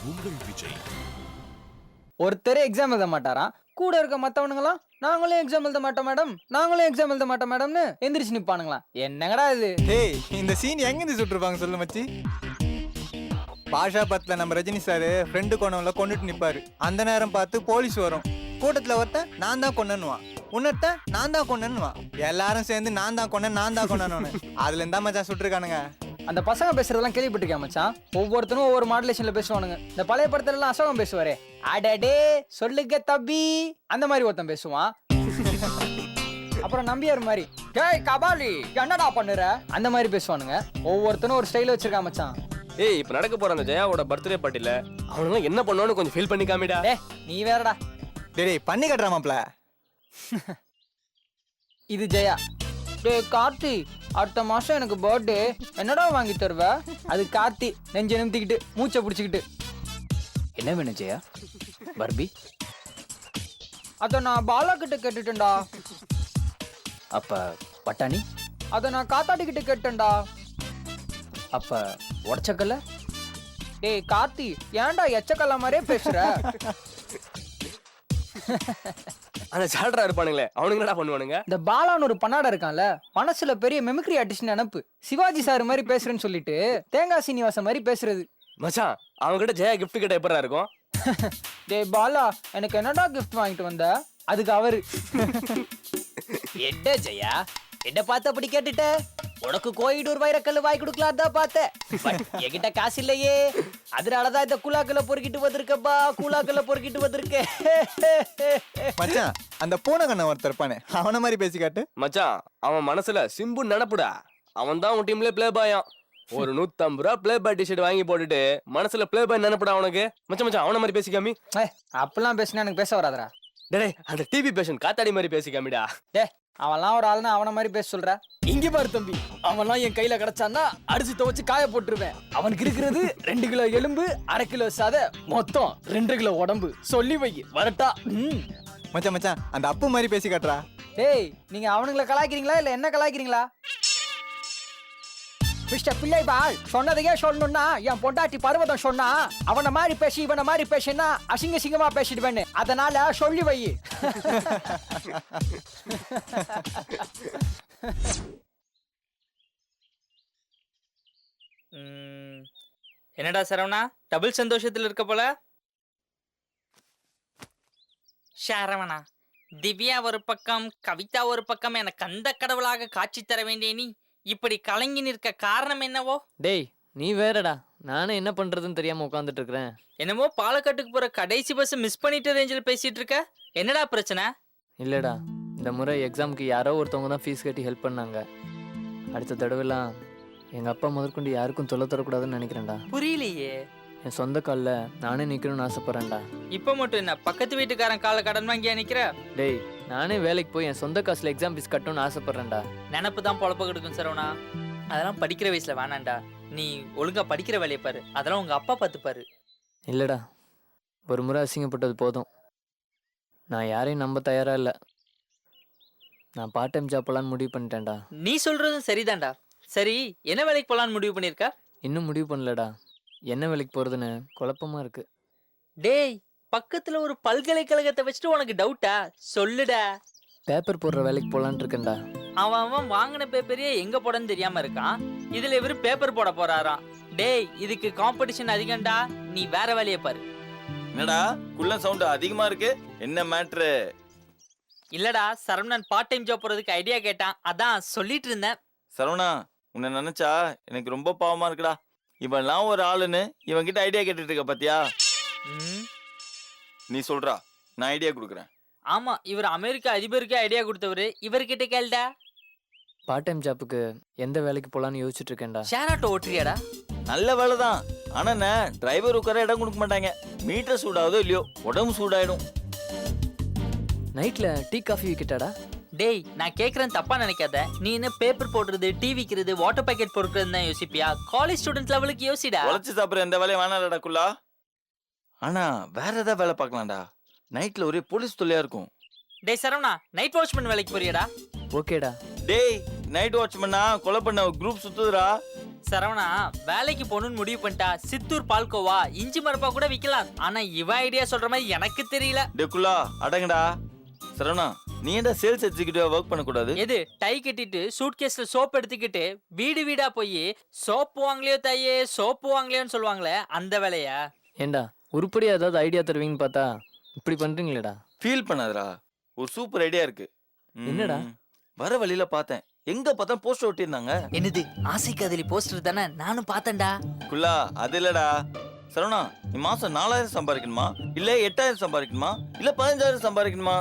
உங்கள் விஜய். ஒருத்தரே எக்ஸாம் எழுத மாட்டாராம், கூட இருக்க மத்தவனுங்களாம் நாங்களும் எக்ஸாம் எழுத மாட்டோம் மேடம், நாங்களும் எக்ஸாம் எழுத மாட்டோம் மேடம்னு எந்திரிச்சு நிப்பானுங்களாம். என்னங்கடா இது? டேய் இந்த சீன் எங்க இருந்து சுட்டுருப்பாங்க சொல்லு மச்சி. பாஷா பத்துல நம்ம ரஜினி சார் ஃப்ரெண்டு கொண்டவங்கள கொண்டுட்டு நிப்பாரு. அந்த நேரம் பார்த்து போலீஸ் வரும். கூட்டத்துல ஒருத்தன் நான் தான் கொண்டனுவான், உன்னத்த நான் தான் கொண்டனுவான், எல்லாரும் சேர்ந்து நான் தான் கொண்டனு அதுல இருந்தா மச்சான் சுட்டுருக்கானுங்க. அந்த பசங்க பேசுறதெல்லாம் கேள்விப்பட்டிருக்கேன் மச்சான். ஒவ்வொருத்தரும் ஒவ்வொரு மாடுலேஷன்ல பேசுவானுங்க. இந்த பழைய படத்துல எல்லாம் அசோகம் பேசுவாரே, அடடே சொல்லுங்க தம்பி, அந்த மாதிரி ஒருத்தன் பேசுவான். அப்புறம் நம்பியார் மாதிரி டேய் கபாலி என்னடா பண்ணுற, அந்த மாதிரி பேசுவானுங்க. ஒவ்வொருத்தரும் ஒரு ஸ்டைல் வச்சிருக்கான் மச்சான். ஏய் இப்ப நடக்க போற அந்த ஜெயாவோட பர்த்டே பார்ட்டில அவனுங்க என்ன பண்ணுவான்னு கொஞ்சம் ஃபீல் பண்ணி காமிடா. டேய் நீ வேறடா. டேய் பண்ணி கட்டுறாமாப்ல. இது ஜெயா. டேய் கார்த்தி, அடுத்த மாசம் எனக்கு பர்த்டே, என்னடா வாங்கி தருவ? அது கார்த்தி நெஞ்ச நிமித்திக்கிட்டு மூச்சை பிடிச்சிக்கிட்டு. என்ன வேணும் ஜெயா? பர்பி? அத நான் பாலா கிட்ட கேட்டுட்டேன்டா. அப்ப பட்டாணி? அத நான் காத்தாடி கிட்ட கேட்டேன்டா. அப்ப உடச்சக்கல்ல? டேய் கார்த்தி, ஏன்டா எச்சக்கல்ல மாதிரியே பேசுற? அந்த சால்ரா இருப்பானுங்களே அவனுங்க என்னடா பண்ணுவானுங்க? இந்த பாலான்னு ஒரு பண்ணாட இருக்கான்ல, மனசுல பெரிய மெமிக்ரி ஆர்டிஸ்ட் நினப்பு. சிவாஜி சார் மாதிரி பேசுறேன்னு சொல்லிட்டு தேங்காய் சீனிவாசன் மாதிரி பேசுறது. மச்சான் அவன்கிட்ட ஜெயா கிஃப்ட் கிட்ட எப்படா இருக்கும்? டேய் பாலா, எனக்கு என்னடா கிஃப்ட் வாங்கிட்டு வந்த? அதுக்கு அவரு என்ன ஜெயா என்ன பார்த்து அப்படி கேட்டுட்ட? உனக்கு கோயிடூர் வைரக்கல்லு வாங்கி கொடுக்கலாம் தான் பார்த்தேன். என்கிட்ட காசு இல்லையே, அதனாலதான் இந்த கூழாக்கல்ல பொறுக்கிட்டு வந்திருக்கப்பா, கூழாக்கல்ல பொறுக்கிட்டு வந்திருக்கேன். மச்சான் அந்த பூனை கண்ண ஒருத்தர் இருப்பானே, அவன மாதிரி பேசி காட்டு. மச்சான் அவன் மனசுல சிம்பு நினப்புடா. அவன் தான் உன் டீம்ல பிளே பாயான். ஒரு 150 ரூபா பிளே பாய் டிஷர்ட் வாங்கி போட்டுட்டு மனசுல பிளே பாய் நினைப்படா அவனுக்கு. மச்சான் மச்சான் அவன மாதிரி பேசிக்காமி. அப்பெல்லாம் பேசினா எனக்கு பேச வராதரா. டேய் அந்த டிவி பேஷன் காத்தாடி மாதிரி பேசிக்காமிடா. டே அவன்லாம் ஒரு ஆளுன்னு அவன மாதிரி பேச சொல்ற. இங்க பாரு தம்பி, அவன்லாம் என் கையில கிடைச்சான்னா அடிச்சு துவச்சு காய போட்டுருவேன். அவனுக்கு இருக்கிறது 2 கிலோ எலும்பு, 1/2 கிலோ சதை, மொத்தம் 2 கிலோ உடம்பு. சொல்லி வை வரட்டா. மச்சான் மச்சான் அந்த அப்பு மாதிரி பேசி காட்டுறா. டேய் நீங்க அவனுங்களை கலாய்க்கிறீங்களா இல்ல என்ன கலாய்க்கிறீங்களா? மிஸ்டர் பிள்ளை பால், சொன்னதையே சொல்லணும்னா என் பொண்டாட்டி பர்வதம் சொன்னா அவனை மாதிரி பேசி இவனை மாதிரி பேசினா அசிங்க சிங்கமா பேசிடுவேன்னு, அதனால சொல்லி வை. என்னடா சரவணா டபுள் சந்தோஷத்துல இருக்க போல? சரவணா, திவ்யா ஒரு பக்கம் கவிதா ஒரு பக்கம் என கந்த கடவுளாக காட்சி தர வேண்டிய நீ இப்படி கலங்கி நிற்க காரணம் என்னவோ? டேய் நீ வேறடா, நானே என்ன பண்றதுன்னு தெரியாம உட்காந்துட்டு இருக்கிறேன். என்னமோ பாலக்காட்டுக்கு போற கடைசி பஸ் மிஸ் பண்ணிட்டு ரேஞ்சில் பேசிட்டு இருக்க. என்னடா பிரச்சனை? இல்லடா, இந்த முறை எக்ஸாமுக்கு யாரோ ஒருத்தவங்க தான் ஃபீஸ் கட்டி ஹெல்ப் பண்ணாங்க. அடுத்த தடவைலாம் எங்க அப்பா முதற்கொண்டு யாருக்கும் தொல்லை தரக்கூடாதுன்னு நினைக்கிறேன்டா. புரியலையே. என் சொந்த கால்ல நானே நிக்கணும்னு ஆசைப்படுறேன்டா. இப்ப மட்டும் என்ன பக்கத்து வீட்டுக்காரன் கால கடன் வாங்கியா நிக்கிற? டேய் நானே வேலைக்கு போய் என் சொந்த காசுல எக்ஸாம் ஃபீஸ் கட்டணும்னு ஆசைப்படுறேன்டா. நினப்பு தான் பொழப்ப கெடுக்கும் சரவணா. அதெல்லாம் படிக்கிற வயசுல வேணாண்டா. நீ ஒழுங்கா படிக்கிற வேலையை பாரு, அதெல்லாம் உங்க அப்பா பார்த்துப்பாரு. இல்லடா, ஒரு முறை அசிங்கப்பட்டது போதும். நான் யாரையும் நம்ப தயாரா இல்லை. நான் பார்ட் டைம் ஜாப் போலான்னு முடிவு பண்ணிட்டேன்டா. நீ சொல்றதும் சரிதான்டா. சரி என்ன வேலைக்கு போலான்னு முடிவு பண்ணிருக்க? இன்னும் முடிவு பண்ணலடா. என்ன வேலைக்கு போறதுன்னு குழப்பமா இருக்கு. டேய் பக்கத்துல ஒரு பல்கலைக்கழகத்தை வச்சுட்டு உனக்கு டவுட்டா? சொல்லுடா. பேப்பர் போடுற வேலைக்கு போலான்னு இருக்கேன்டா. அவன் வாங்கின பேப்பரையே எங்க போடன்னு தெரியாம இருக்கான். இதுல இவரு பேப்பர் போட போறாராம். டேய் இதுக்கு காம்படிஷன் அதிகம்டா, நீ வேற வேலையை பாரு. என்னடா குள்ள சவுண்ட் அதிகமா இருக்கு, என்ன மேட்ரு? இல்லடா சரவணன் பார்ட் டைம் ஜாப் போறதுக்கு ஐடியா கேட்டான், அதான் சொல்லிட்டு இருந்தேன். சரவணா உன்னை நினைச்சா எனக்கு ரொம்ப பாவமா இருக்குடா. இவன்லாம் ஒரு ஆளுன்னு இவன் கிட்ட ஐடியா கேட்டுட்டு இருக்க பாத்தியா? நீ சொல்றா, நான் ஐடியா கொடுக்குறேன். ஆமா இவர் அமெரிக்கா அதிபருக்கு ஐடியா கொடுத்தவரு, இவர்கிட்ட கேள்டா. பார்ட் டைம் ஜாப்புக்கு எந்த வேலைக்கு போலான்னு யோசிச்சுட்டு இருக்கேன்டா. ஷேர் ஆட்டோ ஓட்டுறியாடா? நல்ல வேலை தான், ஆனா என்ன டிரைவர் உட்கார இடம் கொடுக்க மாட்டாங்க. மீட்டர் சூடாவதோ இல்லையோ உடம்பு சூடாயிடும். நைட்ல டீ காஃபி விக்கெட்டாடா? டேய் நான் கேக்குறேன் தப்பா நினைக்காத. நீ என்ன பேப்பர் போடுறது, டீ விக்கிறது, வாட்டர் பேக்கெட் பொறுக்கிறது தான் யோசிப்பியா? காலேஜ் ஸ்டூடெண்ட் லெவலுக்கு யோசிடா. உழைச்சு சாப்பிட்ற எந்த வேலையும் வேணாம்டா குள்ளா. ஆனா வேற ஏதாவது வேலை பார்க்கலாம்டா. நைட்ல ஒரே போலீஸ் தொல்லையா இருக்கும். டேய் சரவணா, நைட் வாட்ச்மேன் வேலைக்கு போறியாடா? ஓகேடா. டேய் நைட் வாட்ச்மேனா கொலை பண்ண குரூப் சுத்துதுடா. சரவணா வேலைக்கு போகணும்னு முடிவு பண்ணிட்டா சித்தூர் பால்கோவா இஞ்சி மரப்பா கூட விக்கலாம். ஆனா இவ ஐடியா சொல்ற மாதிரி எனக்கு தெரியல. டே குல்லா அடங்கடா. சரவணா நீ ஏன்டா சேல்ஸ் எக்ஸிக்யூட்டிவா ஒர்க் பண்ணக்கூடாது? எது டை கட்டிட்டு சூட் கேஸ்ல சோப் எடுத்துக்கிட்டு வீடு வீடா போய் சோப்பு வாங்கலையோ தாயே சோப்பு வாங்கலையோன்னு சொல்லுவாங்களே அந்த வேலையா? ஏண்டா உருப்படியா ஏதாவது ஐடியா தருவீங்கன்னு பார்த்தா இப்படி பண்றீங்களேடா. ஃபீல் பண்ணாதடா, ஒரு சூப்பர் ஐடியா இருக்கு. என்னடா? வர வழியில பார்த்தேன், எங்க பார்த்தா போஸ்டர் ஒட்டியிருந்தாங்க. என்னது ஆசை காதலி போஸ்டர் தானே, நானும் பார்த்தேன்டா. குல்லா அது இல்லடா. சரவணா நீ மாசம் 4000 சம்பாதிக்கணுமா இல்ல 8000 சம்பாதிக்கணுமா இல்ல 15000 சம்பாதிக்கணுமா?